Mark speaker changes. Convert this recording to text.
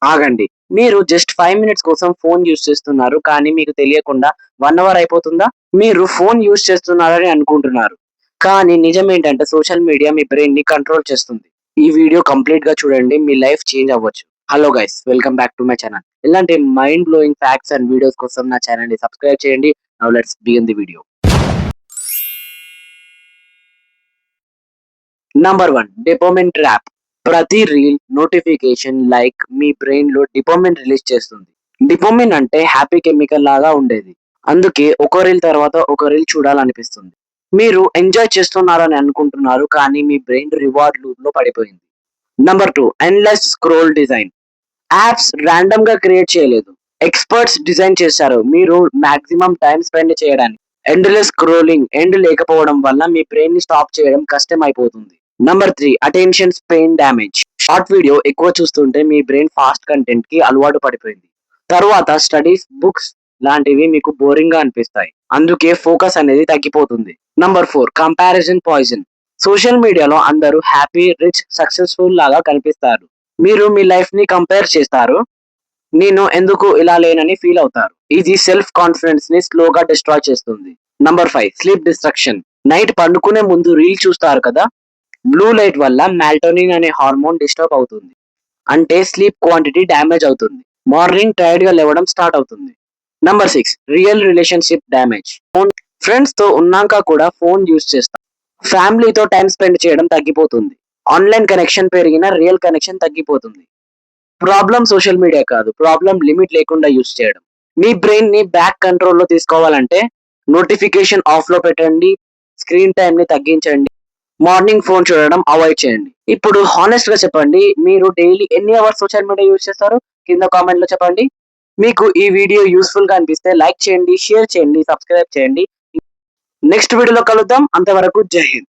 Speaker 1: ఆగండి. మీరు just 5 minutes కోసం ఫోను యూజ్ చేస్తున్నారు. కానీ మీకు తెలియకుండా 1 అవర్ అయిపోతుందా? మీరు ఫోను యూజ్ చేస్తున్నారని అనుకుంటున్నారు. కానీ నిజమేంటంటే సోషల్ మీడియా మీ బ్రెయిన్‌ని కంట్రోల్ చేస్తుంది. ఈ వీడియో కంప్లీట్‌గా చూడండి. మీ లైఫ్ చేంజ్ అవ్వచ్చు. Hello guys! Welcome back to my channel. ఇలాంటి mind blowing facts and videos కోసం నా ఛానల్‌ని సబ్స్క్రైబ్ చేయండి. Now let's begin the video. Number 1 dopamine trap. ప్రతి రీల్, నోటిఫికేషన్, లైక్ మీ బ్రెయిన్‌లో డోపమైన్ రిలీజ్ చేస్తుంది. డోపమైన్ అంటే హ్యాపీ కెమికల్ లాగా ఉండేది. అందుకే ఒక రీల్ తర్వాత ఒక రీల్ చూడాలనిపిస్తుంది. మీరు ఎంజాయ్ చేస్తున్నారని అనుకుంటున్నారు. కానీ మీ బ్రెయిన్ రివార్డ్ లూప్‌లో పడిపోయింది. Number 2 endless scroll design. Apps రాండమ్‌గా క్రియేట్ చేయలేదు. ఎక్స్‌పర్ట్స్ డిజైన్ చేశారు. మీరు మాక్సిమం టైమ్ స్పెండ్ చేయడానికి. ఎండ్‌లెస్ స్క్రోలింగ్ ఎండ్ లేకపోవడం వల్ల మీ బ్రెయిన్‌ని స్టాప్ చేయడం కష్టమైపోతుంది. Number 3 attention span damage. Short video ఎక్కువ చూస్తుంటే మీ బ్రెయిన్ ఫాస్ట్ కంటెంట్‌కి అలవాటు పడిపోయింది. తరువాత స్టడీస్, బుక్స్ లాంటివి మీకు బోరింగ్‌గా అనిపిస్తాయి. అందుకే ఫోకస్ అనేది తగ్గిపోతుంది. Number 4 comparison poison. సోషల్ మీడియాలో అందరూ హ్యాపీ, రిచ్, సక్సెస్‌ఫుల్ లాగా కనిపిస్తారు. మీరు మీ లైఫ్‌ని కంపేర్ చేస్తారు. నేను ఎందుకు ఇలా లేనని ఫీల్ అవుతారు. ఇది సెల్ఫ్ కాన్ఫిడెన్స్ ని స్లోగా డిస్ట్రాయ్ చేస్తుంది. Number 5 sleep destruction. నైట్ పండుకునే ముందు రీల్ చూస్తారు కదా. బ్లూ లైట్ వల్ల మెలటోనిన్ అనే హార్మోన్ డిస్టర్బ్ అవుతుంది. అంటే స్లీప్ క్వాంటిటీ డ్యామేజ్ అవుతుంది. మార్నింగ్ టైర్డ్ గా లేవడం స్టార్ట్ అవుతుంది. Number 6 real relationship damage. Friends తో ఉన్నాక కూడా ఫోన్ యూజ్ చేస్తాం. ఫ్యామిలీతో టైం స్పెండ్ చేయడం తగ్గిపోతుంది. ఆన్లైన్ కనెక్షన్ పెరిగినా రియల్ కనెక్షన్ తగ్గిపోతుంది. ప్రాబ్లం సోషల్ మీడియా కాదు. ప్రాబ్లం లిమిట్ లేకుండా యూజ్ చేయడం. మీ బ్రెయిన్ ని బ్యాక్ కంట్రోల్‌లో తీసుకోవాలంటే నోటిఫికేషన్ ఆఫ్‌లో పెట్టండి. స్క్రీన్ టైమ్‌ని తగ్గించండి. మార్నింగ్ ఫోన్ చూడడం అవాయిడ్ చేయండి. ఇప్పుడు హానెస్ట్‌గా చెప్పండి. మీరు డైలీ ఎన్ని అవర్స్ సోషల్ మీడియా యూజ్ చేస్తారు? కింద కామెంట్‌లో చెప్పండి. మీకు ఈ వీడియో యూజ్‌ఫుల్‌గా అనిపిస్తే లైక్ చేయండి, షేర్ చేయండి, సబ్స్క్రైబ్ చేయండి. నెక్స్ట్ వీడియోలో కలుద్దాం. అంతవరకు జై హింద్.